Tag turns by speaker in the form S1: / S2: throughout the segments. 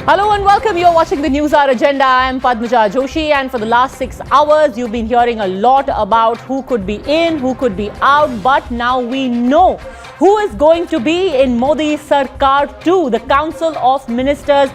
S1: Hello and welcome. You're watching the Newshour Agenda. I am Padmaja Joshi, and for the last 6 hours, you've been hearing a lot about who could be in, who could be out. But now we know who is going to be in Modi's sarkar too, the Council of Ministers.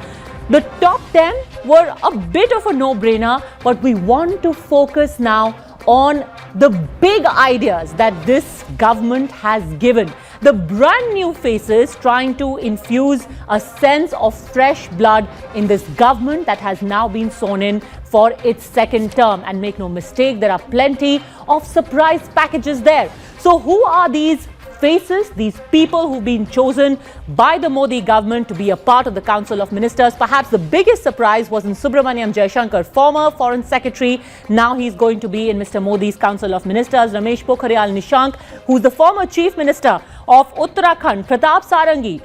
S1: The top 10 were a bit of a no-brainer, but we want to focus now on the big ideas that this government has given. The brand new faces trying to infuse a sense of fresh blood in this government that has now been sworn in for its second term. And make no mistake, there are plenty of surprise packages there. So who are these faces, these people who've been chosen by the Modi government to be a part of the Council of Ministers? Perhaps the biggest surprise was in Subramaniam Jaishankar, former Foreign Secretary. Now he's going to be in Mr. Modi's Council of Ministers. Ramesh Pokhriyal Nishank, who's the former Chief Minister of Uttarakhand. Pratap Sarangi,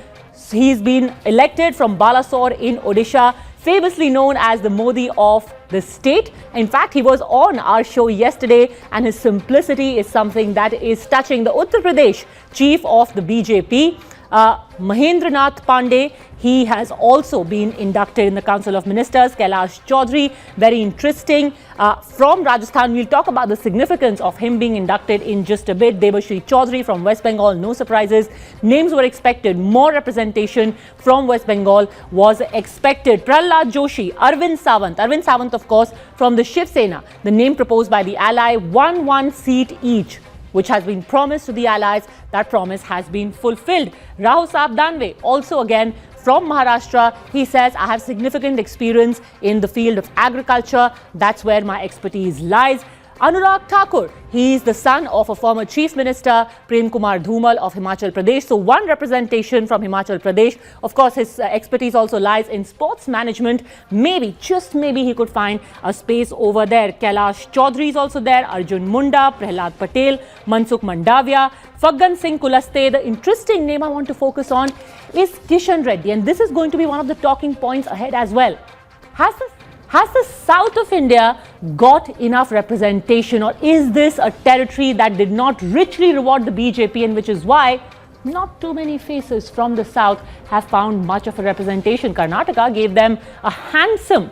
S1: he's been elected from Balasore in Odisha, famously known as the Modi of the state. In fact, he was on our show yesterday, and his simplicity is something that is touching. The Uttar Pradesh chief of the BJP, Mahendranath Pandey, he has also been inducted in the Council of Ministers. Kailash Chaudhary, very interesting, from Rajasthan. We'll talk about the significance of him being inducted in just a bit. Debashri Chaudhary from West Bengal, no surprises. Names were expected. More representation from West Bengal was expected. Prahlad Joshi, Arvind Sawant, of course, from the Shiv Sena, the name proposed by the ally, one seat each, which has been promised to the allies. That promise has been fulfilled. Rahul Saab Danve, also again from Maharashtra, he says, I have significant experience in the field of agriculture. That's where my expertise lies. Anurag Thakur, he is the son of a former Chief Minister, Prem Kumar Dhumal of Himachal Pradesh. So one representation from Himachal Pradesh. Of course, his expertise also lies in sports management. Maybe, just maybe, he could find a space over there. Kailash Chaudhary is also there. Arjun Munda, Prahlad Patel, Mansukh Mandavia, Faggan Singh Kulaste. The interesting name I want to focus on is Kishan Reddy. And this is going to be one of the talking points ahead as well. Has the south of India got enough representation, or is this a territory that did not richly reward the BJP, and which is why not too many faces from the south have found much of a representation? Karnataka gave them a handsome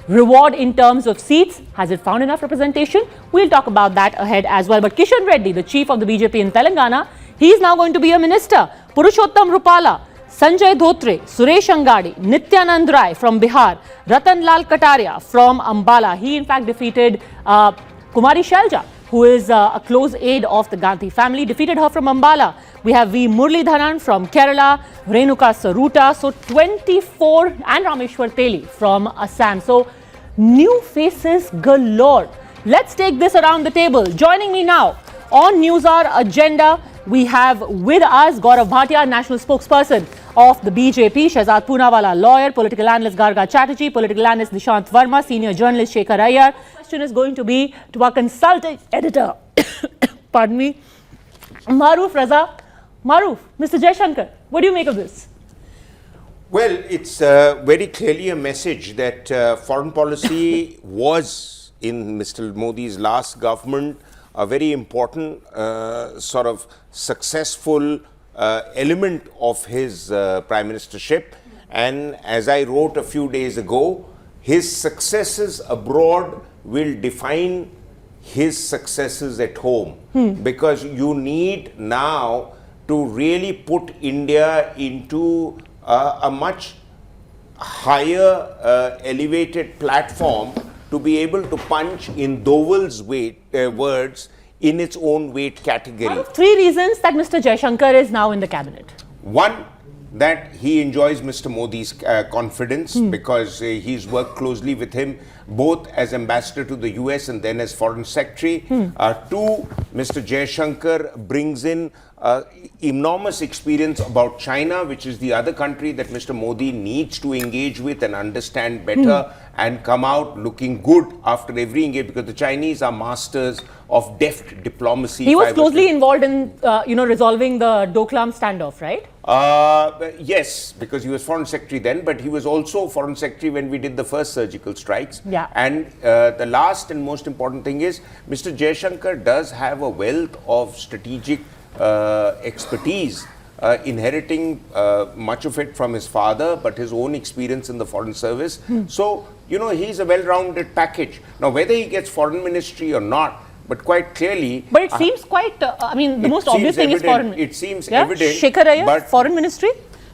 S1: reward in terms of seats. Has it found enough representation? We'll talk about that ahead as well. But Kishan Reddy, the chief of the BJP in Telangana, he is now going to be a minister. Purushottam Rupala, Sanjay Dhotre, Suresh Angadi, Nityanand Rai from Bihar, Ratan Lal Kataria from Ambala. He in fact defeated Kumari Shalja, who is a close aide of the Gandhi family, defeated her from Ambala. We have V. Muralidharan from Kerala, Renuka Saruta, so 24, and Rameshwar Teli from Assam. So new faces galore. Let's take this around the table. Joining me now on Newshour Agenda, we have with us Gaurav Bhatia, national spokesperson of the BJP, Shehzad Poonawala, lawyer, political analyst Garga Chatterjee, political analyst Nishant Verma, senior journalist Shekhar Iyer. The question is going to be to our consultant editor, pardon me, Maruf Raza. Maruf, Mr. Jaishankar, what do you make of this?
S2: Well, it's very clearly a message that foreign policy was, in Mr. Modi's last government, a very important sort of successful element of his prime ministership. And as I wrote a few days ago, his successes abroad will define his successes at home. Because you need now to really put India into a much higher elevated platform to be able to punch in Doval's words in its own weight category.
S1: Three reasons that Mr. Jaishankar is now in the cabinet.
S2: One, that he enjoys Mr. Modi's confidence because he's worked closely with him both as ambassador to the US and then as foreign secretary. Two, Mr. Jaishankar brings in enormous experience about China, which is the other country that Mr. Modi needs to engage with and understand better and come out looking good after every engagement, because the Chinese are masters of deft diplomacy.
S1: He was closely involved in, resolving the Doklam standoff, right?
S2: Yes, because he was foreign secretary then, but he was also foreign secretary when we did the first surgical strikes.
S1: Yeah.
S2: And the last and most important thing is, Mr. Jaishankar does have a wealth of strategic expertise inheriting much of it from his father, but his own experience in the foreign service. So, he's a well-rounded package. Now, whether he gets foreign ministry or not, but quite clearly...
S1: But it seems quite, the most obvious thing is foreign ministry.
S2: It seems evident.
S1: Shekhar Iyer, foreign ministry?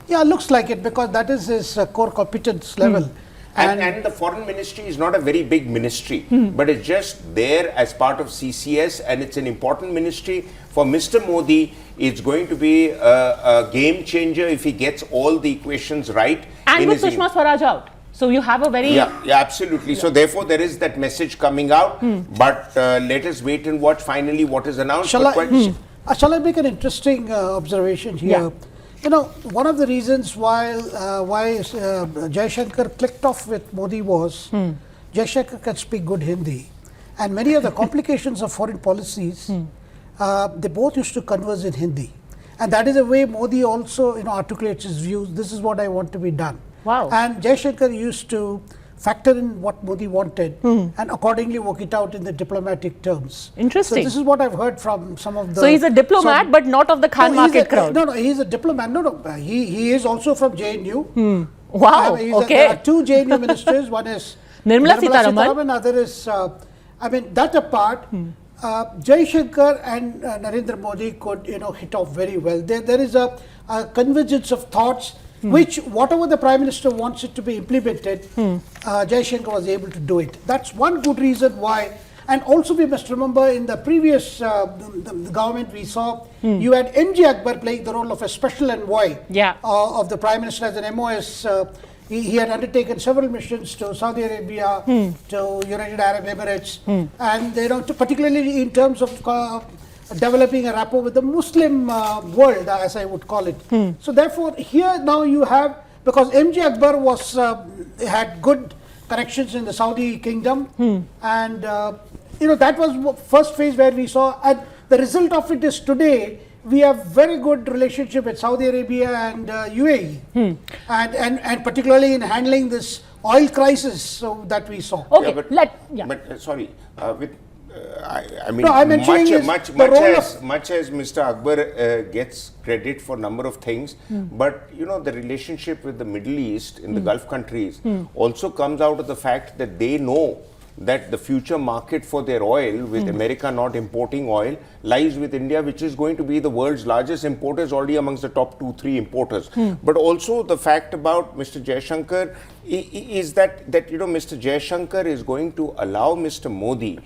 S3: Yeah, looks like it, because that is his core competence level.
S2: And the foreign ministry is not a very big ministry, but it's just there as part of CCS, and it's an important ministry. For Mr. Modi, it's going to be a game changer if he gets all the equations right.
S1: And with Sushma Swaraj out. So you have a very...
S2: Yeah, absolutely. Yeah. So therefore, there is that message coming out. But let us wait and watch finally what is announced.
S3: Shall I make an interesting observation here? Yeah. One of the reasons why Jaishankar clicked off with Modi was Jaishankar can speak good Hindi, and many of the complications of foreign policies, they both used to converse in Hindi, and that is a way Modi also articulates his views. This is what I want to be done.
S1: Wow.
S3: And Jaishankar used to factor in what Modi wanted and accordingly work it out in the diplomatic terms.
S1: Interesting.
S3: So this is what I've heard from some of the...
S1: So he's a diplomat, but not of the Khan market crowd.
S3: No, he's a diplomat. No, he is also from JNU.
S1: Wow, okay.
S3: There are two JNU ministers. One is
S1: Nirmala Sitharaman.
S3: Other is, that apart, Jaishankar and Narendra Modi could, hit off very well. There is a convergence of thoughts, which whatever the Prime Minister wants it to be implemented, Jaishankar was able to do it. That's one good reason why. And also we must remember in the previous the government we saw, you had MJ Akbar playing the role of a special envoy of the Prime Minister as an MOS. He had undertaken several missions to Saudi Arabia, to United Arab Emirates, and particularly in terms of developing a rapport with the Muslim world, as I would call it. So therefore, here now you have, because MJ Akbar was had good connections in the Saudi kingdom, and that was first phase where we saw, and the result of it is today we have very good relationship with Saudi Arabia and UAE, and particularly in handling this oil crisis that we saw.
S1: Okay,
S2: but sorry, I mean,
S3: no, I'm mentioning
S2: much as Mr. Akbar gets credit for a number of things, but the relationship with the Middle East in the Gulf countries also comes out of the fact that they know that the future market for their oil, with America not importing oil, lies with India, which is going to be the world's largest importer, is already amongst the top 2-3 importers. But also the fact about Mr. Jaishankar is that Mr. Jaishankar is going to allow Mr. Modi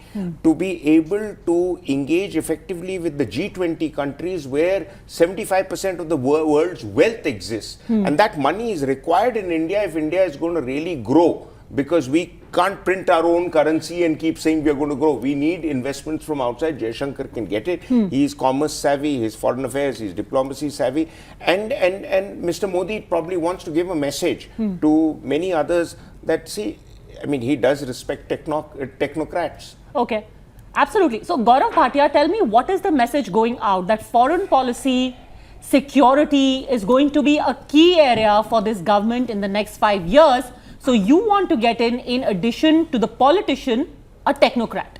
S2: to be able to engage effectively with the G20 countries where 75% of the world's wealth exists. And that money is required in India if India is going to really grow, because we can't print our own currency and keep saying we are going to grow. We need investments from outside. Jaishankar can get it. He is commerce savvy, he's foreign affairs, he's diplomacy savvy, and Mr. Modi probably wants to give a message to many others that, see, I mean, he does respect technocrats.
S1: Okay, absolutely. So Gaurav Bhatia, tell me, what is the message going out that foreign policy, security is going to be a key area for this government in the next 5 years? So you want to get in addition to the politician, a technocrat.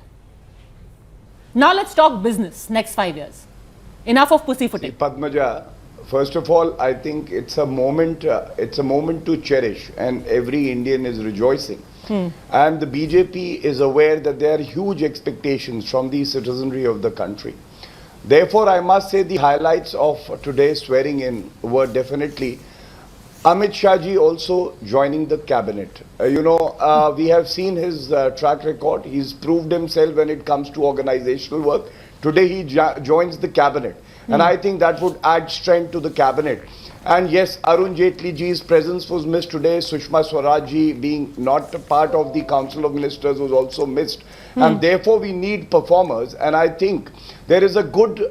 S1: Now let's talk business, next 5 years. Enough of pussyfooting.
S4: Padmaja, first of all, I think it's a moment to cherish, and every Indian is rejoicing. And the BJP is aware that there are huge expectations from the citizenry of the country. Therefore, I must say the highlights of today's swearing in were definitely Amit Shah ji also joining the cabinet. We have seen his track record. He's proved himself when it comes to organizational work. Today he joins the cabinet. And I think that would add strength to the cabinet. And yes, Arun Jaitley ji's presence was missed today. Sushma Swaraj ji being not a part of the Council of Ministers was also missed. And therefore we need performers. And I think there is a good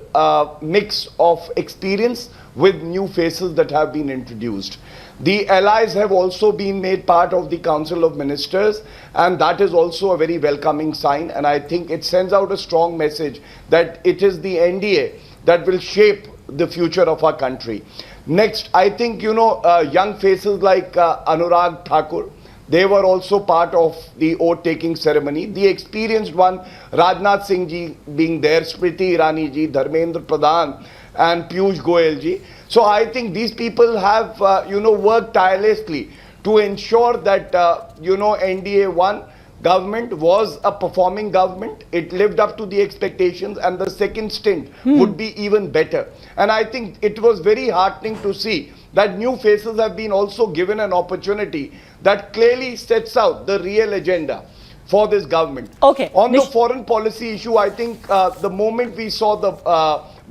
S4: mix of experience with new faces that have been introduced. The allies have also been made part of the Council of Ministers, and that is also a very welcoming sign, and I think it sends out a strong message that it is the NDA that will shape the future of our country. Next, I think, young faces like Anurag Thakur, they were also part of the oath-taking ceremony. The experienced one, Rajnath Singh ji being there, Smriti Irani ji, Dharmendra Pradhan, and Piyush Goyal ji. So I think these people have, worked tirelessly to ensure that, NDA 1 government was a performing government. It lived up to the expectations, and the second stint would be even better. And I think it was very heartening to see that new faces have been also given an opportunity that clearly sets out the real agenda for this government.
S1: Okay.
S4: On the foreign policy issue, I think the moment we saw the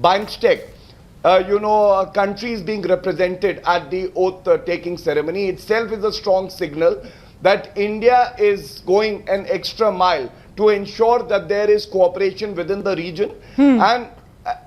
S4: Bankstech, countries being represented at the oath-taking ceremony itself is a strong signal that India is going an extra mile to ensure that there is cooperation within the region. And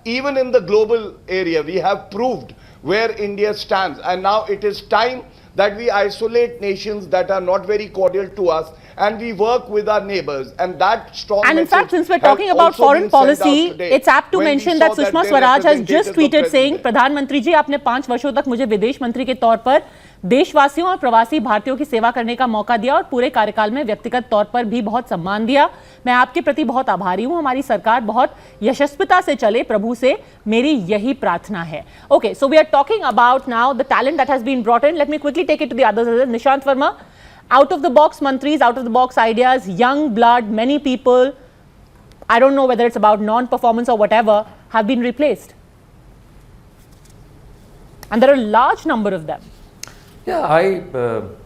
S4: even in the global area, we have proved where India stands. And now it is time that we isolate nations that are not very cordial to us, and we work with our neighbors. And that strong
S1: And in fact, since we're talking about foreign policy, it's apt to mention that Sushma Swaraj has just tweeted saying, प्रधानमंत्री जी, आपने 5 वर्षों तक मुझे विदेश मंत्री के तौर पर देशवासियों और प्रवासी भारतीयों की सेवा करने का मौका दिया और पूरे कार्यकाल में व्यक्तिगत तौर पर भी बहुत सम्मान दिया। मैं आपके प्रति बहुत आभारी हूं। हमारी सरकार बहुत यशस्विता से चले, प्रभु से मेरी यही प्रार्थना है। Okay, so we are talking about now the talent that has been brought in. Let me quickly take it to the others. Nishant Verma, out of the box mantris, out of the box ideas, young blood, many people, I don't know whether it's about non-performance or whatever, have been replaced. And there are a large number of them.
S5: Yeah,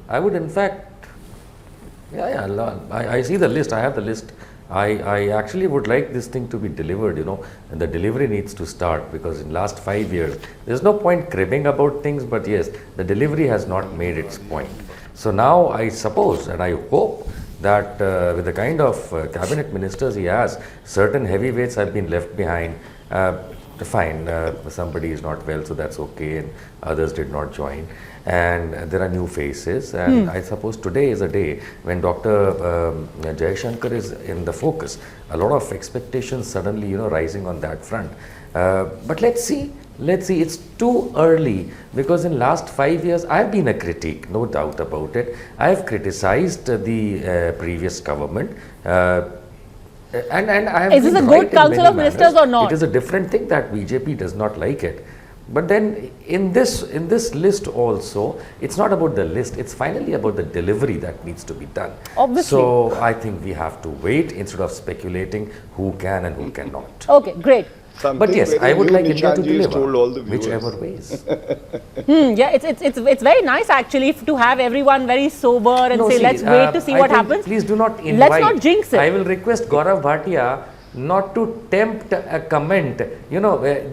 S5: I would in fact, I see the list, I have the list. I actually would like this thing to be delivered, and the delivery needs to start, because in last 5 years, there's no point cribbing about things, but yes, the delivery has not made its point. So now I suppose and I hope that with the kind of cabinet ministers he has, certain heavyweights have been left behind. Fine, somebody is not well, so that's okay, and others did not join. And there are new faces, and I suppose today is a day when Dr. Jaishankar is in the focus. A lot of expectations suddenly, rising on that front. But let's see, it's too early, because in last 5 years, I've been a critic, no doubt about it. I've criticized the previous government. And I have
S1: Is this a good council of ministers or not?
S5: It is a different thing that BJP does not like it. But then in this list also, it's not about the list, it's finally about the delivery that needs to be done.
S1: Obviously.
S5: So I think we have to wait instead of speculating who can and who cannot.
S1: Okay, great.
S5: But yes, I would like India to deliver,
S4: all the
S5: whichever ways.
S1: Yeah, it's very nice actually to have everyone very sober and say, let's wait to see what happens.
S5: Please do not invite.
S1: Let's not jinx it.
S5: I will request Gaurav Bhatia not to tempt a comment.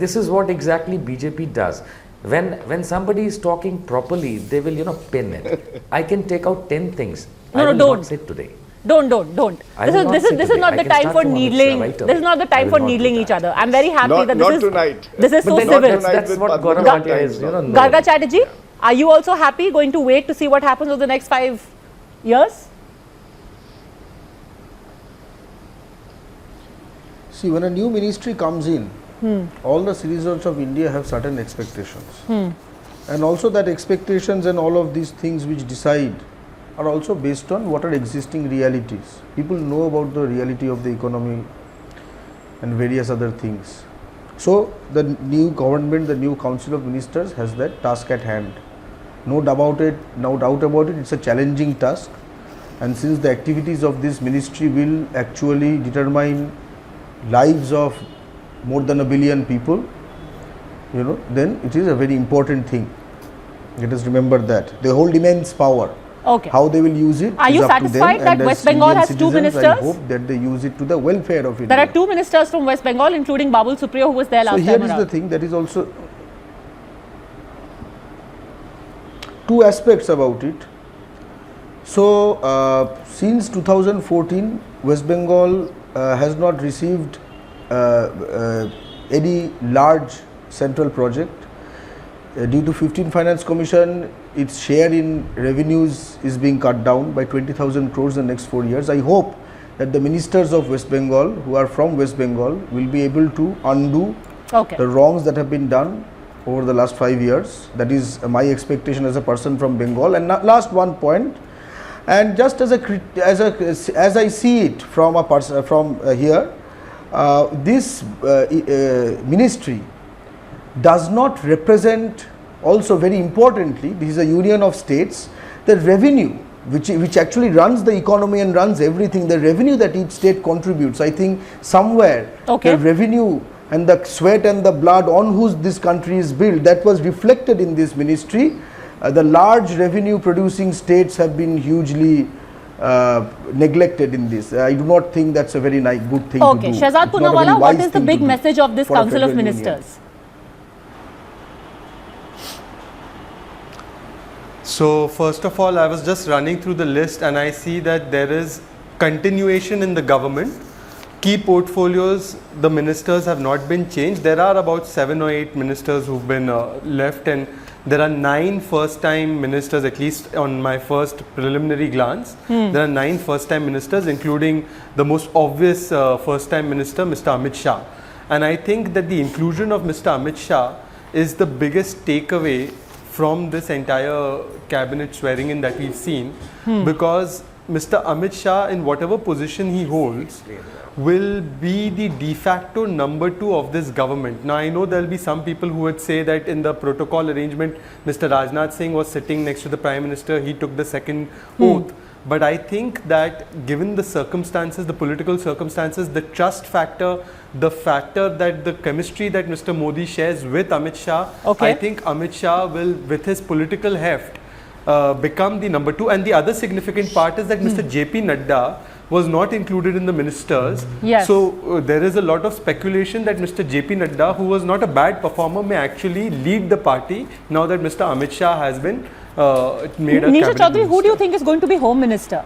S5: This is what exactly BJP does. When somebody is talking properly, they will, pin it. I can take out 10 things.
S1: No,
S5: I will
S1: don't.
S5: not sit today.
S1: Don't. This is not the time for needling. This is not the time for needling each other. I'm very happy that this is so civil.
S5: That's what Gaurav Bhatia is.
S1: Garga Chatterjee, are you also happy going to wait to see what happens over the next 5 years?
S6: See, when a new ministry comes in, all the citizens of India have certain expectations. And also that expectations and all of these things which decide are also based on what are existing realities. People know about the reality of the economy and various other things. So the new government, the new council of ministers has that task at hand. No doubt about it, it's a challenging task. And since the activities of this ministry will actually determine lives of more than 1 billion people, then it is a very important thing. Let us remember that. They hold immense power.
S1: Okay.
S6: How they will use it
S1: Are
S6: is
S1: you
S6: up to them.
S1: satisfied that
S6: And
S1: West
S6: as
S1: Bengal
S6: Indian
S1: has 2
S6: citizens,
S1: ministers?
S6: I hope that they use it to the welfare of India.
S1: There are 2 ministers from West Bengal, including Babul Supriyo, who was there last
S6: So here
S1: time
S6: is
S1: around.
S6: the thing, that is also 2 aspects about it. So since 2014, West Bengal has not received any large central project. Due to 15 Finance Commission, its share in revenues is being cut down by 20,000 crores in the next 4 years. I hope that the ministers of West Bengal, who are from West Bengal, will be able to undo the wrongs that have been done over the last 5 years. That is my expectation as a person from Bengal. And last one point, and just as I see it from a person from here, this ministry does not represent, also very importantly, this is a union of states, the revenue which actually runs the economy and runs everything, the revenue that each state contributes. I think somewhere the revenue and the sweat and the blood on whose this country is built, that was reflected in this ministry. The large revenue producing states have been hugely neglected in this. I do not think that's a very good thing to do.
S1: Okay, Shehzad Poonawalla, what is the big message of this Council of Ministers?
S7: So first of all, I was just running through the list and I see that there is continuation in the government. Key portfolios, the ministers have not been changed. There are about 7 or 8 ministers who've been left, and there are 9 first-time ministers, at least on my first preliminary glance. There are 9 first-time ministers, including the most obvious first-time minister, Mr. Amit Shah. And I think that the inclusion of Mr. Amit Shah is the biggest takeaway from this entire cabinet swearing in that we've seen, because Mr. Amit Shah, in whatever position he holds, will be the de facto number 2 of this government. Now I know there will be some people who would say that in the protocol arrangement, Mr. Rajnath Singh was sitting next to the Prime Minister, he took the second oath. But I think that given the circumstances, the political circumstances, the trust factor, the factor that the chemistry that Mr. Modi shares with Amit Shah, I think Amit Shah will, with his political heft, become the number 2. And the other significant part is that Mr. JP Nadda was not included in the ministers.
S1: Yes.
S7: So there is a lot of speculation that Mr. JP Nadda, who was not a bad performer, may actually lead the party now that Mr. Amit Shah has been made a
S1: Nisha
S7: cabinet
S1: Chaudhary,
S7: minister.
S1: who do you think is going to be Home Minister?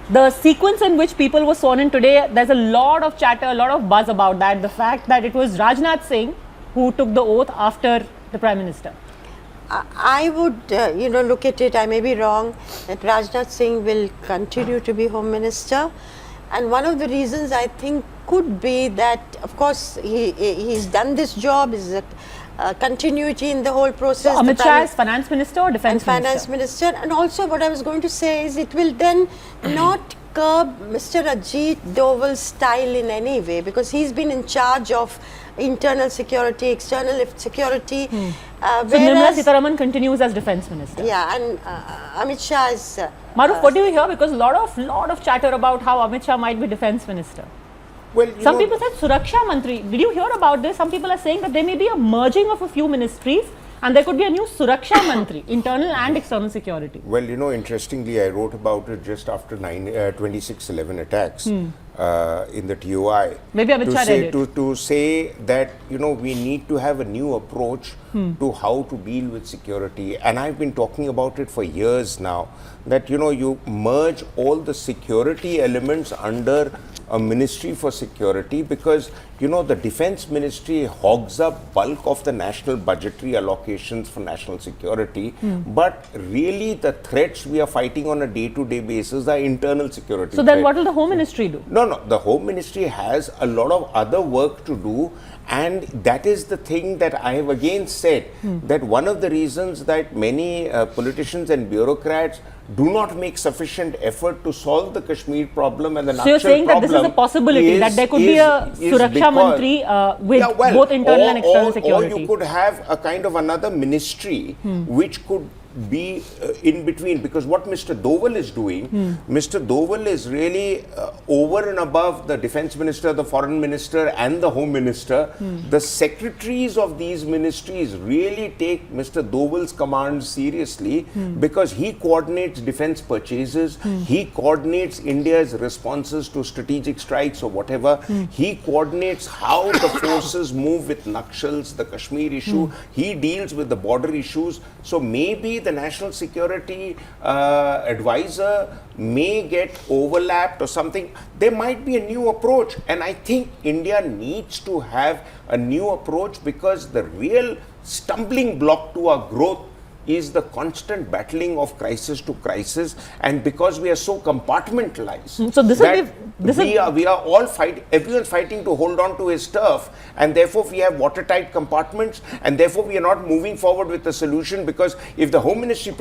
S1: The sequence in which people were sworn in today, there's a lot of chatter, a lot of buzz about that. The fact that it was Rajnath Singh who took the oath after the Prime Minister.
S8: I would, look at it, I may be wrong, that Rajnath Singh will continue to be Home Minister. And one of the reasons I think could be that, of course, he's done this job, is a continuity in the whole process.
S1: So Amit Shah is Finance Minister or Defence Minister?
S8: Finance Minister. And also what I was going to say is it will then not curb Mr. Ajit Doval's style in any way, because he's been in charge of internal security, external security.
S1: So Nirmala Sitharaman continues as Defence Minister.
S8: Yeah, and Amit Shah is...
S1: Maruf, what do you hear? Because a lot of chatter about how Amit Shah might be Defence Minister.
S2: Well,
S1: Some people said Suraksha Mantri. Did you hear about this? Some people are saying that there may be a merging of a few ministries and there could be a new Suraksha Mantri, internal and external security.
S2: Well, interestingly, I wrote about it just after 26/11 attacks in the TOI.
S1: Maybe Amit Shah read it.
S2: To say that, we need to have a new approach to how to deal with security. And I've been talking about it for years now, that, you merge all the security elements under a ministry for security, because the defense ministry hogs up bulk of the national budgetary allocations for national security, but really the threats we are fighting on a day-to-day basis are internal security.
S1: So then what will the Home Ministry do?
S2: No, the Home Ministry has a lot of other work to do, and that is the thing that I have again said, that one of the reasons that many politicians and bureaucrats do not make sufficient effort to solve the Kashmir problem and the Naxal problem.
S1: So you're saying that this is a possibility, that there could be a Suraksha Mantri with both internal and external security.
S2: Or you could have a kind of another ministry which could be in between, because what Mr. Doval is doing, Mr. Doval is really over and above the Defence Minister, the Foreign Minister and the Home Minister. The secretaries of these ministries really take Mr. Doval's command seriously, because he coordinates defence purchases, he coordinates India's responses to strategic strikes or whatever, he coordinates how the forces move with Naxals, the Kashmir issue, he deals with the border issues. So maybe the National Security Advisor may get overlapped or something. There might be a new approach, and I think India needs to have a new approach, because the real stumbling block to our growth is the constant battling of crisis to crisis, and because we are so compartmentalized,
S1: So this
S2: that
S1: is
S2: we are all fighting, everyone's fighting to hold on to his turf, and therefore we have watertight compartments, and therefore we are not moving forward with the solution, because if the Home Ministry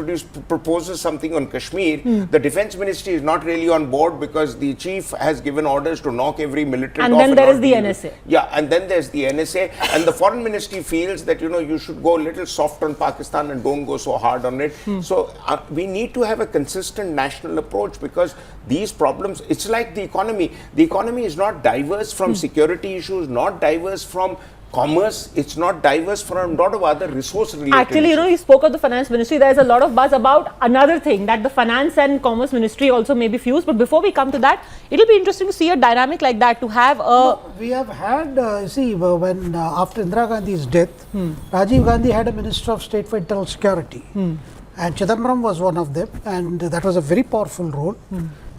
S2: proposes something on Kashmir, the Defence Ministry is not really on board, because the chief has given orders to knock every militant
S1: And
S2: off.
S1: then there
S2: not
S1: is the
S2: deal
S1: NSA.
S2: with- Yeah, and then there's the NSA, and the Foreign Ministry feels that, you know, you should go a little soft on Pakistan and don't go so hard on it. So we need to have a consistent national approach, because these problems, it's like the economy. The economy is not diverse from security issues, not diverse from commerce, it's not diverse from a lot of other resource related
S1: Actually, you know, you spoke of the finance ministry. There is a lot of buzz about another thing, that the finance and commerce ministry also may be fused. But before we come to that, it'll be interesting to see a dynamic like that, to have a...
S3: We have had, when after Indira Gandhi's death, Rajiv Gandhi had a Minister of State for Internal Security, and Chidambaram was one of them, and that was a very powerful role.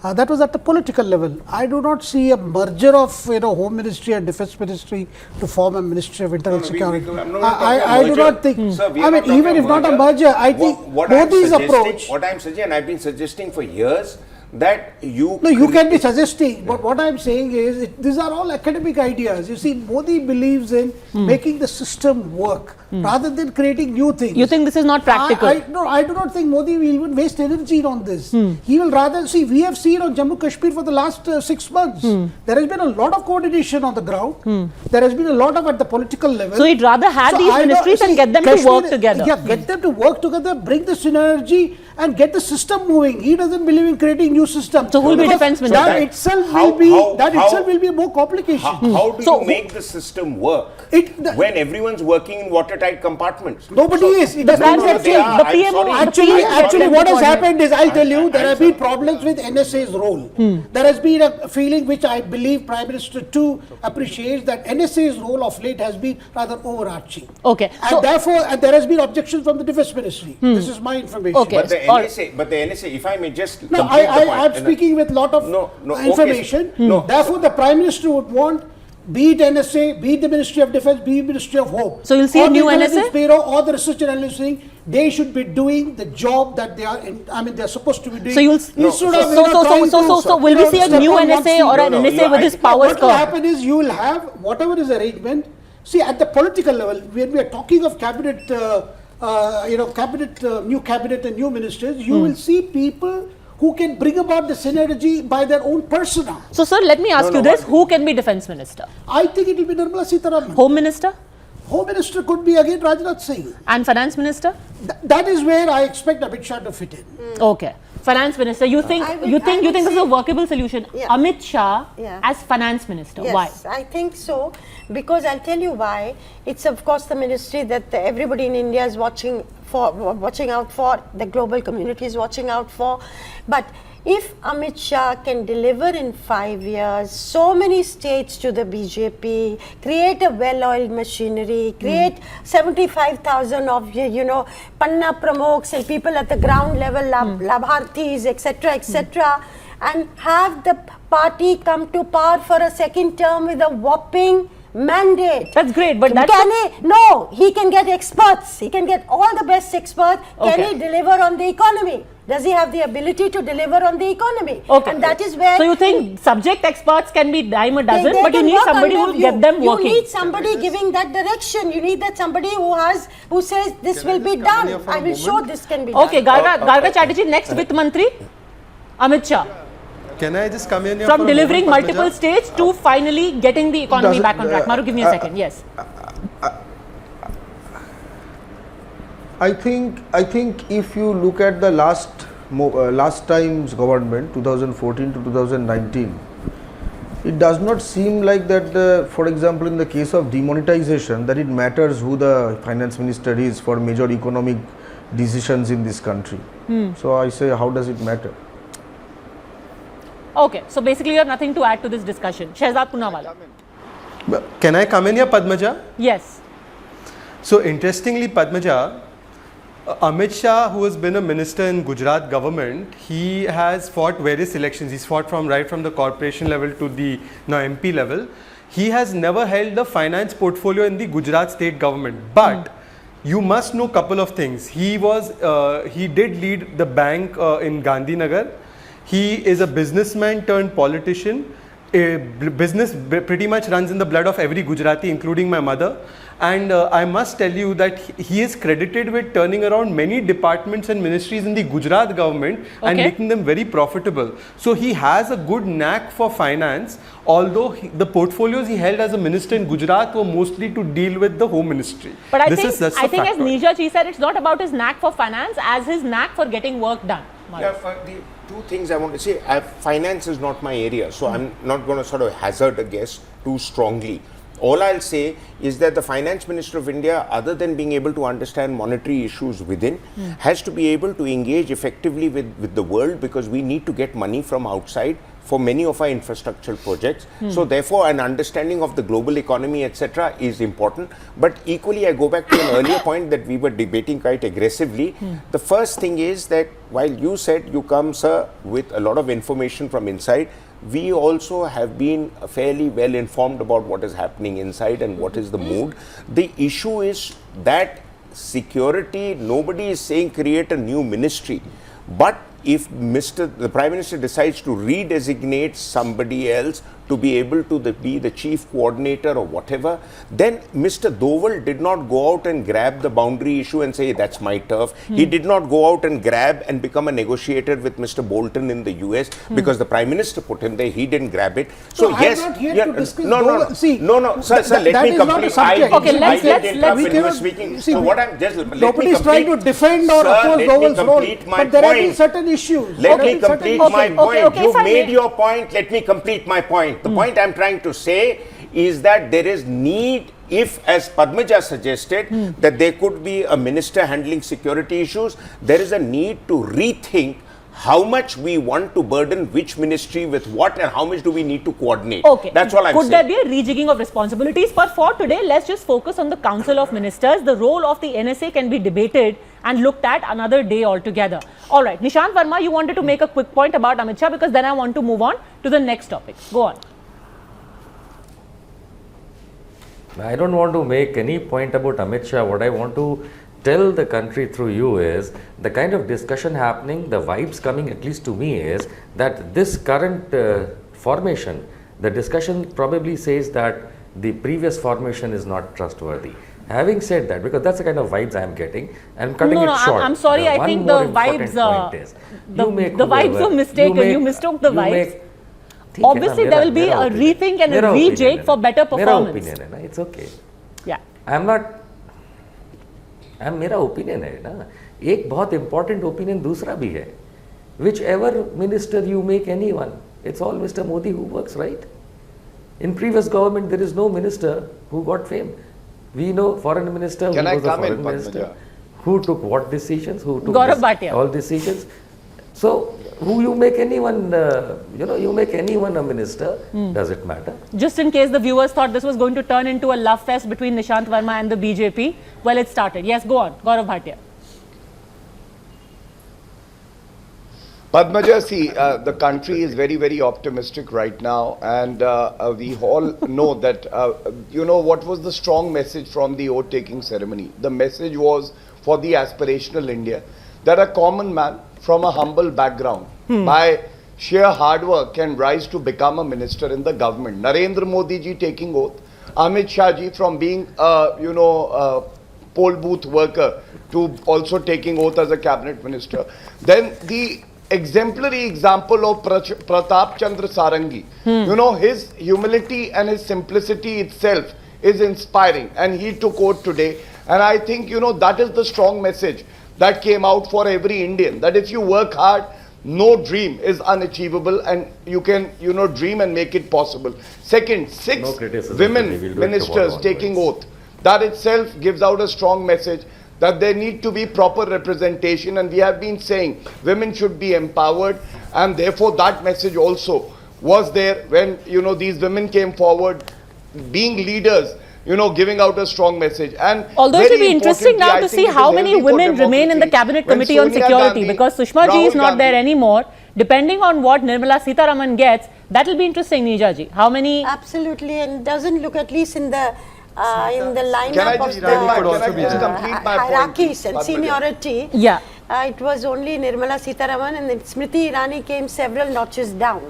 S3: That was at the political level. I do not see a merger of Home Ministry and Defence Ministry to form a Ministry of Internal Security. I do not think.
S2: Sir,
S3: I mean, even if not a merger, I think Modi's approach.
S2: What I'm suggesting, and I've been suggesting for years, that you...
S3: No, you can be suggesting, but what I'm saying is, these are all academic ideas. You see, Modi believes in making the system work rather than creating new things.
S1: You think this is not practical?
S3: No, I do not think Modi will even waste energy on this. He will rather see, we have seen on Jammu Kashmir for the last 6 months, there has been a lot of coordination on the ground. There has been a lot of at the political level.
S1: So he'd rather have these ministries and get them to work together.
S3: Yeah, get them to work together, bring the synergy and get the system moving. He doesn't believe in creating new systems.
S1: So who will be defence minister?
S3: That itself will be more complication.
S2: How do you make the system work when everyone's working in watertight compartments?
S3: Nobody is. It doesn't
S1: That's
S3: work.
S1: the PMO.
S3: Actually, what has happened is, I'll tell you, there have been problems with NSA's role. There has been a feeling which I believe Prime Minister too appreciates, that NSA's role of late has been rather overarching.
S1: Okay.
S3: And therefore, there has been objections from the Defence Ministry. This is my information.
S1: Okay.
S2: But the NSA, if I may just
S3: No,
S2: complete the point.
S3: I'm speaking with lot of information. Therefore, the Prime Minister would want, be it NSA, be it the Ministry of Defence, be it Ministry of Home.
S1: So you'll see a new NSA?
S3: Bureau or the Research and Analysis thing, they should be doing the job that they are in, they're supposed to be doing.
S1: So you'll so will we see a new NSA or an NSA with this powers
S3: curve? What will
S1: curve?
S3: happen is, you will have whatever is arrangement. See, at the political level, when we are talking of cabinet, new cabinet and new ministers, you will see people who can bring about the synergy by their own persona.
S1: So, sir, let me ask you this. Who can be defence minister?
S3: I think it will be Nirmala Sitharaman.
S1: Home minister?
S3: Home Minister could be again Rajnath Singh.
S1: And finance minister?
S3: That is where I expect Amit Shah to fit in.
S1: Okay. Finance minister, you think this is a workable solution?
S8: Yeah.
S1: Amit Shah
S8: Yeah.
S1: as finance minister.
S8: Yes,
S1: Why?
S8: I think so, because I'll tell you why. It's of course the ministry that everybody in India is watching out for, the global community is watching out for. But if Amit Shah can deliver in 5 years so many states to the BJP, create a well-oiled machinery, create 75,000 of Panna Pramukhs and people at the ground level, Labharthis, etc., and have the party come to power for a second term with a whopping mandate.
S1: That's great, but
S8: he can get experts. He can get all the best experts. Can he deliver on the economy? Does he have the ability to deliver on the economy?
S1: Okay.
S8: And that is where...
S1: So you think subject experts can be dime a dozen,
S8: they
S1: but you
S8: can
S1: need
S8: work
S1: somebody who
S8: under
S1: will get them working.
S8: You need somebody giving that direction. You need that somebody who says this will be done. I will show this can be done.
S1: Okay, Garga Chatterjee, next Vitt Mantri, Amit Shah.
S7: Can I just come in here
S1: From
S7: for a
S1: delivering
S7: moment,
S1: multiple
S7: Padmaja?
S1: states to finally getting the economy back on track. Maru, give me a second. Yes.
S6: I think if you look at the last time's government, 2014 to 2019, it does not seem like that, for example, in the case of demonetization, that it matters who the finance minister is for major economic decisions in this country. So I say, how does it matter?
S1: Okay, so basically you have nothing to add to this discussion. Shehzad Poonawala.
S7: Can I come in here, Padmaja?
S1: Yes.
S7: So interestingly, Padmaja, Amit Shah, who has been a minister in Gujarat government, he has fought various elections. He's fought right from the corporation level to the MP level. He has never held the finance portfolio in the Gujarat state government, but you must know a couple of things. He did lead the bank in Gandhinagar. He is a businessman turned politician. Business pretty much runs in the blood of every Gujarati, including my mother. And I must tell you that he is credited with turning around many departments and ministries in the Gujarat government and making them very profitable. So he has a good knack for finance, although the portfolios he held as a minister in Gujarat were mostly to deal with the home ministry.
S1: But I think as Nisha ji said, it's not about his knack for finance as his knack for getting work done.
S2: Yeah, the two things I want to say, finance is not my area, so I'm not going to sort of hazard a guess too strongly. All I'll say is that the Finance Minister of India, other than being able to understand monetary issues within, has to be able to engage effectively with the world, because we need to get money from outside for many of our infrastructural projects. So therefore, an understanding of the global economy, etc., is important. But equally, I go back to an earlier point that we were debating quite aggressively. The first thing is that while you said you come, sir, with a lot of information from inside, we also have been fairly well informed about what is happening inside and what is the mood. The issue is that security, nobody is saying create a new ministry, but if the Prime Minister decides to redesignate somebody else to be able to be the chief coordinator or whatever, then Mr. Doval did not go out and grab the boundary issue and say, that's my turf. He did not go out and grab and become a negotiator with Mr. Bolton in the US because the Prime Minister put him there. He didn't grab it. So yes,
S3: I'm not here to discuss
S2: sir, let me complete.
S1: Okay,
S2: let's you were speaking.
S3: See,
S2: so what I'm just
S3: nobody is trying to defend or oppose Doval's role, but there have been certain issues.
S2: Let me complete my point. You made your point. Let me complete my point. The point I'm trying to say is that there is need, if as Padmaja suggested, that there could be a minister handling security issues, there is a need to rethink how much we want to burden which ministry with what and how much do we need to coordinate.
S1: Okay.
S2: That's all I'm saying.
S1: Could there be a rejigging of responsibilities? But for today, let's just focus on the Council of Ministers. The role of the NSA can be debated and looked at another day altogether. All right. Nishant Verma, you wanted to make a quick point about Amit Shah, because then I want to move on to the next topic. Go on.
S5: I don't want to make any point about Amit Shah. What I want to tell the country through you is the kind of discussion happening, the vibes coming at least to me is that this current formation, the discussion probably says that the previous formation is not trustworthy. Having said that, because that's the kind of vibes I am getting, I'm cutting it short.
S1: I'm sorry, I think the vibes are mistaken. You mistook the vibes. Obviously, there will be a rethink and a rejig for better performance.
S5: मेरा opinion है ना, it's okay.
S1: Yeah.
S5: मेरा opinion है ना. एक बहुत important opinion दूसरा भी है. Whichever minister you make anyone, it's all Mr. Modi who works, right? In previous government, there is no minister who got fame. We know foreign minister who was a foreign minister, who took what decisions, who took all decisions. So, who you make anyone, you make anyone a minister, does it matter?
S1: Just in case the viewers thought this was going to turn into a love fest between Nishant Verma and the BJP, well, it started. Yes, go on. Gaurav Bhatia.
S4: Padmaja, see, the country is very, very optimistic right now, and we all know that, what was the strong message from the oath-taking ceremony? The message was for the aspirational India, that a common man from a humble background, by sheer hard work, can rise to become a minister in the government. Narendra Modi ji taking oath, Amit Shah ji from being, poll booth worker to also taking oath as a cabinet minister. Then the exemplary example of Pratap Chandra Sarangi, his humility and his simplicity itself is inspiring, and he took oath today. And I think, that is the strong message that came out for every Indian, that if you work hard, no dream is unachievable, and you can, dream and make it possible. Second, 6 women ministers taking oath. That itself gives out a strong message that there need to be proper representation, and we have been saying women should be empowered, and therefore that message also was there when, these women came forward, being leaders, giving out a strong message. And
S1: although it will be interesting now to see how many women remain in the Cabinet Committee on Security, because Sushma ji is not there anymore. Depending on what Nirmala Sitharaman gets, that will be interesting, Nija ji. How many?
S8: Absolutely, and doesn't look, at least in the in the lineup
S4: Can I
S8: of
S4: just,
S8: the
S4: complete my
S8: hierarchies
S4: point?
S8: and seniority,
S1: Yeah.
S8: it was only Nirmala Sitharaman, and then Smriti Irani came several notches down.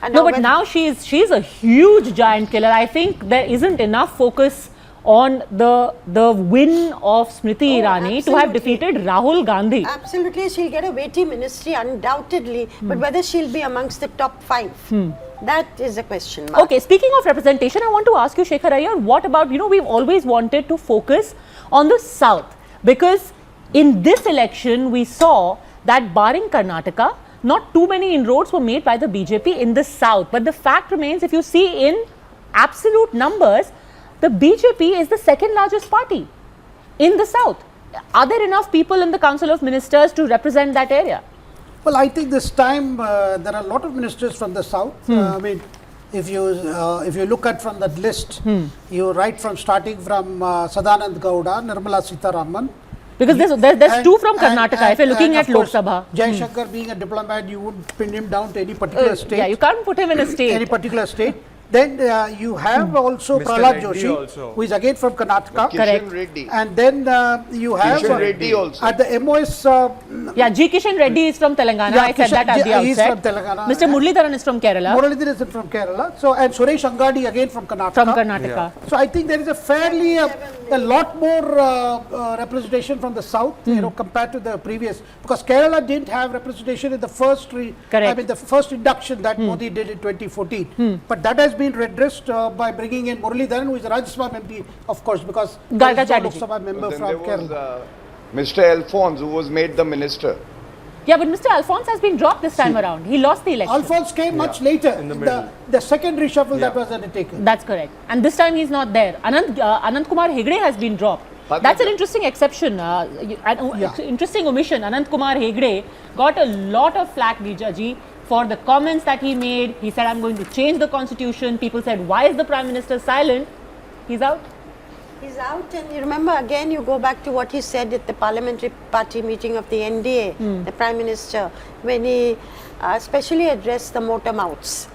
S8: And
S1: No, but
S8: when-
S1: now she's a huge giant killer. I think there isn't enough focus on the win of Smriti
S8: Oh,
S1: Irani to have
S8: absolutely.
S1: defeated Rahul Gandhi.
S8: Absolutely, she'll get a weighty ministry undoubtedly, but whether she'll be amongst the top 5, that is a question mark.
S1: Okay, speaking of representation, I want to ask you, Shekhar Iyer, what about, we've always wanted to focus on the South, because in this election we saw that barring Karnataka, not too many inroads were made by the BJP in the South. But the fact remains, if you see in absolute numbers, the BJP is the second largest party in the South. Are there enough people in the Council of Ministers to represent that area?
S3: Well, I think this time there are a lot of ministers from the south. I mean, if you look at from that list, you starting from Sadanand Gowda, Nirmala Sitharaman.
S1: Because there's two from Karnataka. If you're looking at
S3: of
S1: Lok
S3: course,
S1: Sabha.
S3: Jaishankar being a diplomat, you would pin him down to any particular state.
S1: Yeah, you can't put him in a state.
S3: Any particular state. Then you have also
S7: Mr.
S3: Prahlad
S7: Reddy
S3: Joshi,
S7: also.
S3: who is again from Karnataka.
S1: Correct.
S4: Kishan Reddy.
S3: And then you have
S4: Kishan Reddy also.
S3: at the MOS.
S1: Yeah, G. Kishan Reddy is from Telangana.
S3: Yeah,
S1: I said that at the
S3: he is
S1: outset.
S3: from Telangana.
S1: Mr. Muralidharan is from Kerala.
S3: Muralidharan is from Kerala. So, and Suresh Angadi again from Karnataka.
S1: From Karnataka.
S3: So I think there is a fairly a lot more representation from the south, compared to the previous, because Kerala didn't have representation in the first the first induction that Modi did in 2014. But that has been redressed by bringing in Muralidharan, who is a Rajya Sabha MP, of course, because
S1: Garga
S3: there is no Lok
S1: Chatterjee.
S3: Sabha member
S4: Then
S3: from
S4: there was
S3: Kerala.
S4: Mr. Alphonse, who was made the minister.
S1: Yeah, but Mr. Alphonse has been dropped this time around. He lost the election.
S3: Alphonse came much later in the second reshuffle that was undertaken.
S1: That's correct. And this time he's not there. Anand Kumar Hegde has been dropped.
S4: But
S1: That's an interesting exception, interesting omission. Anand Kumar Hegde got a lot of flack, Gijaji, for the comments that he made. He said, I'm going to change the constitution. People said, why is the Prime Minister silent? He's out.
S8: He's out, and you remember again, you go back to what he said at the parliamentary party meeting of the NDA, the Prime Minister, when he especially addressed the motor mouths.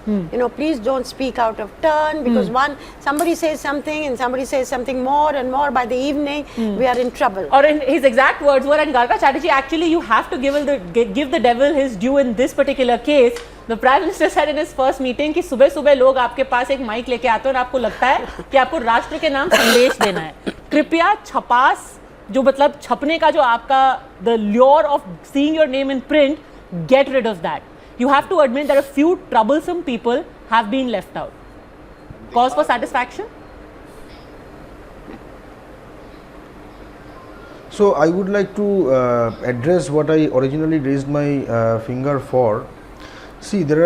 S8: Please don't speak out of turn, because somebody says something and somebody says something more and more, by the evening we are in trouble.
S1: Or in his exact words were, and Garga Chatterjee, actually you have to give the devil his due in this particular case. The Prime Minister said in his first meeting कि सुबह सुबह लोग आपके पास एक mic लेके आते हैं और आपको लगता है कि आपको राष्ट्र के नाम संदेश देना है. कृपया छपास जो मतलब छपने का जो आपका the lure of seeing your name in print, get rid of that. You have to admit that a few troublesome people have been left out. Cause for satisfaction?
S6: So I would like to address what I originally raised my finger for. See, there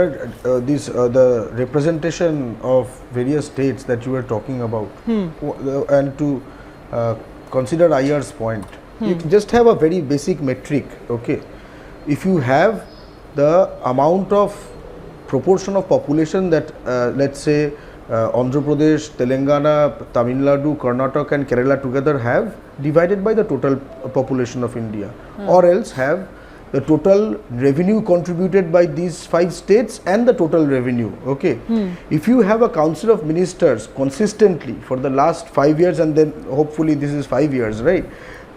S6: are the representation of various states that you were talking about, and to consider Iyer's point, you just have a very basic metric. Okay, if you have the amount of proportion of population that let's say Andhra Pradesh, Telangana, Tamil Nadu, Karnataka and Kerala together have, divided by the total population of India, or else have the total revenue contributed by these 5 states and the total revenue. Okay, if you have a council of ministers consistently for the last 5 years, and then hopefully this is 5 years, right,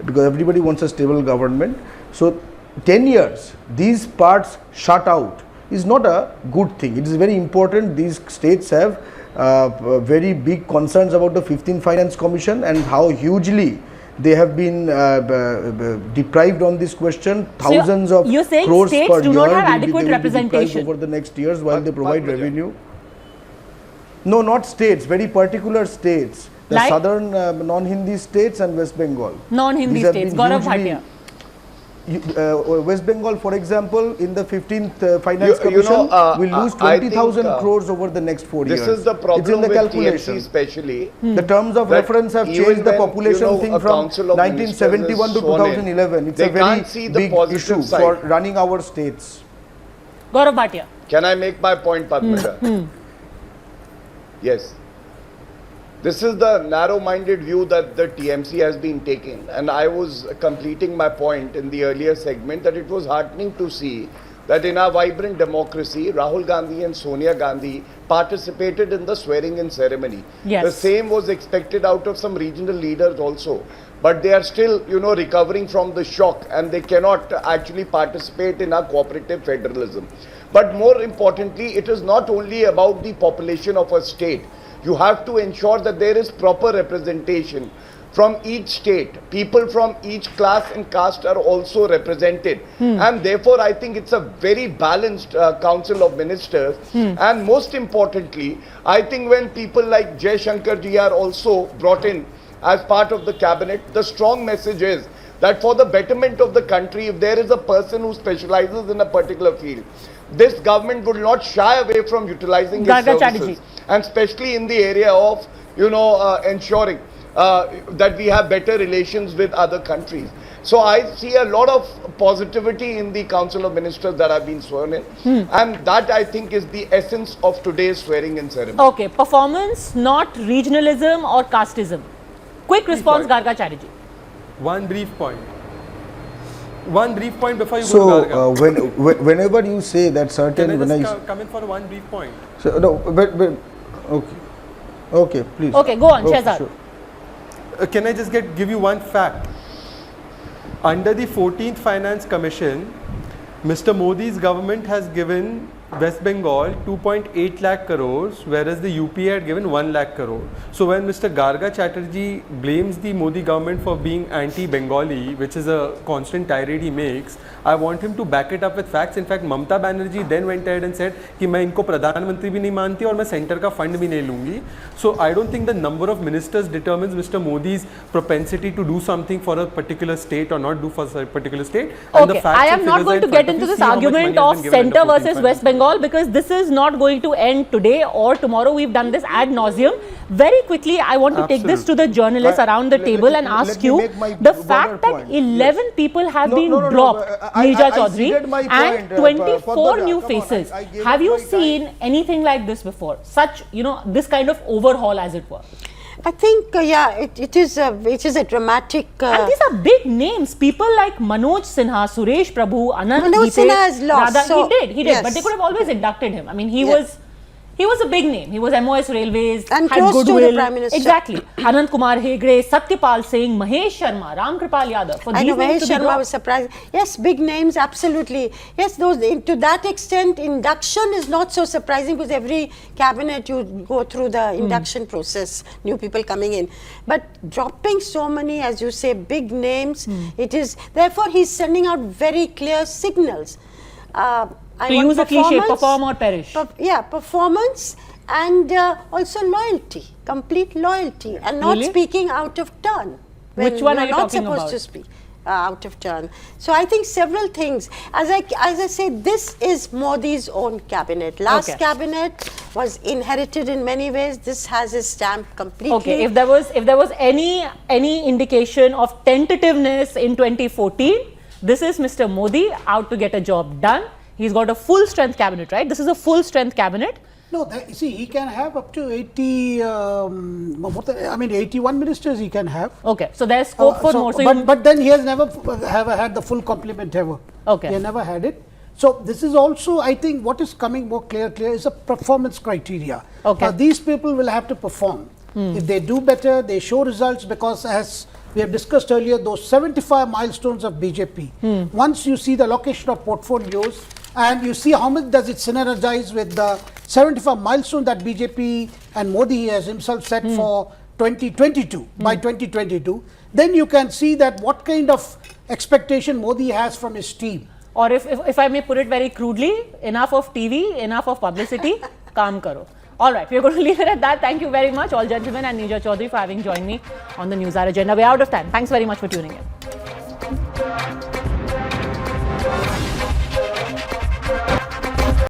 S6: because everybody wants a stable government, so 10 years these parts shut out is not a good thing. It is very important. These states have very big concerns about the 15th Finance Commission and how hugely they have been deprived on this question. Thousands of
S1: you're saying
S6: crores
S1: states
S6: per
S1: do
S6: year
S1: not have
S6: will be-
S1: adequate
S6: they will be deprived
S1: representation.
S6: over the next years while they provide
S4: Padmaja.
S6: revenue. No, not states, very particular states. The
S1: Like?
S6: southern non-Hindi states and West Bengal.
S1: Non-Hindi
S6: These have
S1: states.
S6: been
S1: Gaurav
S6: hugely-
S1: Bhatia.
S6: West Bengal, for example, in the 15th Finance
S4: You know,
S6: Commission, will lose
S4: I think,
S6: 20,000 crores over the next 4 years.
S4: This is the
S6: It's in
S4: problem
S6: the
S4: with
S6: calculation.
S4: TMC especially.
S6: The terms of
S4: that
S6: reference have
S4: even
S6: changed the
S4: when,
S6: population
S4: you know,
S6: thing
S4: a
S6: from
S4: council of
S6: 1971 to
S4: ministers is sworn in,
S6: 2011. It's
S4: they
S6: a very
S4: can't see the
S6: big
S4: positive
S6: issue
S4: side.
S6: for running our states.
S1: Gaurav Bhatia.
S4: Can I make my point, Padmaja? Yes. This is the narrow-minded view that the TMC has been taking, and I was completing my point in the earlier segment that it was heartening to see that in our vibrant democracy, Rahul Gandhi and Sonia Gandhi participated in the swearing-in ceremony.
S1: Yes.
S4: The same was expected out of some regional leaders also. But they are still, recovering from the shock, and they cannot actually participate in our cooperative federalism. But more importantly, it is not only about the population of a state. You have to ensure that there is proper representation from each state. People from each class and caste are also represented. And therefore, I think it's a very balanced council of ministers. And most importantly, I think when people like Jai Shankar ji are also brought in as part of the cabinet, the strong message is that for the betterment of the country, if there is a person who specializes in a particular field, this government would not shy away from utilizing his services.
S1: Chatterjee.
S4: And especially in the area of, ensuring that we have better relations with other countries. So I see a lot of positivity in the Council of Ministers that have been sworn in. And that, I think, is the essence of today's swearing-in ceremony.
S1: Okay, performance, not regionalism or casteism. Quick response, Garga Chatterjee.
S7: One brief point. One brief point before you
S6: So,
S7: go to Garga.
S6: whenever you say that certain...
S7: Can
S6: when
S7: I just come in for one brief point?
S6: So, no, but okay. Okay, please.
S1: Okay, go on, Shehzad.
S6: Sure.
S7: Can I just give you one fact? Under the 14th Finance Commission, Mr. Modi's government has given West Bengal 2.8 lakh crores, whereas the UP had given 1 lakh crore. So when Mr. Garga Chatterjee blames the Modi government for being anti-Bengali, which is a constant tirade he makes, I want him to back it up with facts. In fact, Mamata Banerjee then went ahead and said कि मैं इनको प्रधानमंत्री भी नहीं मानती और मैं centre का फंड भी नहीं लूंगी. So I don't think the number of ministers determines Mr. Modi's propensity to do something for a particular state or not do for a particular state. And the
S1: Okay,
S7: facts
S1: I
S7: and
S1: am not
S7: figures
S1: going
S7: are
S1: to
S7: in
S1: get
S7: front
S1: into
S7: you.
S1: this
S7: See how much
S1: argument
S7: money has
S1: of
S7: been given
S1: centre
S7: under 14th
S1: versus
S7: Finance.
S1: West Bengal, because this is not going to end today or tomorrow. We've done this ad nauseum. Very quickly, I want to take this to the journalists around the table and ask you, the fact that 11 people have been dropped, Neerja Chaudhary, and 24 new faces. Have you seen anything like this before? Such, this kind of overhaul, as it were.
S8: I think, it is a dramatic...
S1: and these are big names. People like Manoj Sinha, Suresh Prabhu, Anand
S8: Manoj Sinha has lost.
S1: Radha,
S8: So,
S1: he did.
S8: yes.
S1: But they could have always inducted him. I mean, he was a big name. He was MOS Railways,
S8: And
S1: had
S8: close to the
S1: goodwill.
S8: Prime Minister.
S1: Exactly. Anand Kumar Hegde, Satyapal Singh, Mahesh Sharma, Ram Kripal Yadav. For
S8: I
S1: these
S8: know
S1: names
S8: Mahesh
S1: to be
S8: Sharma
S1: dropped.
S8: was surprised. Yes, big names, absolutely. Yes, those to that extent, induction is not so surprising because every cabinet you go through the induction process, new people coming in. But dropping so many, as you say, big names, it is therefore he's sending out very clear signals.
S1: To use a cliche, perform or perish.
S8: Performance and also loyalty, complete loyalty, and not
S1: Really?
S8: speaking out of turn.
S1: Which one are you
S8: not
S1: talking
S8: supposed
S1: about?
S8: to speak out of turn. So I think several things. As I say, this is Modi's own cabinet. Last cabinet was inherited in many ways. This has his stamp completely.
S1: Okay, if there was any indication of tentativeness in 2014, this is Mr. Modi out to get a job done. He's got a full strength cabinet, right? This is a full strength cabinet.
S3: No, see, he can have up to 81 ministers he can have.
S1: Okay, so there's scope for more. So
S3: but then he has never had the full complement ever.
S1: Okay.
S3: He has never had it. So this is also, I think, what is coming more clear is a performance criteria.
S1: Okay.
S3: These people will have to perform. If they do better, they show results, because as we have discussed earlier, those 75 milestones of BJP, once you see the allocation of portfolios and you see how much does it synergize with the 75 milestones that BJP and Modi has himself set for 2022, by 2022, then you can see that what kind of expectation Modi has from his team.
S1: or if I may put it very crudely, enough of TV, enough of publicity, kaam karo. All right, we're going to leave it at that. Thank you very much, all gentlemen, and Neerja Chaudhary for having joined me on the Newshour Agenda. We're out of time. Thanks very much for tuning in.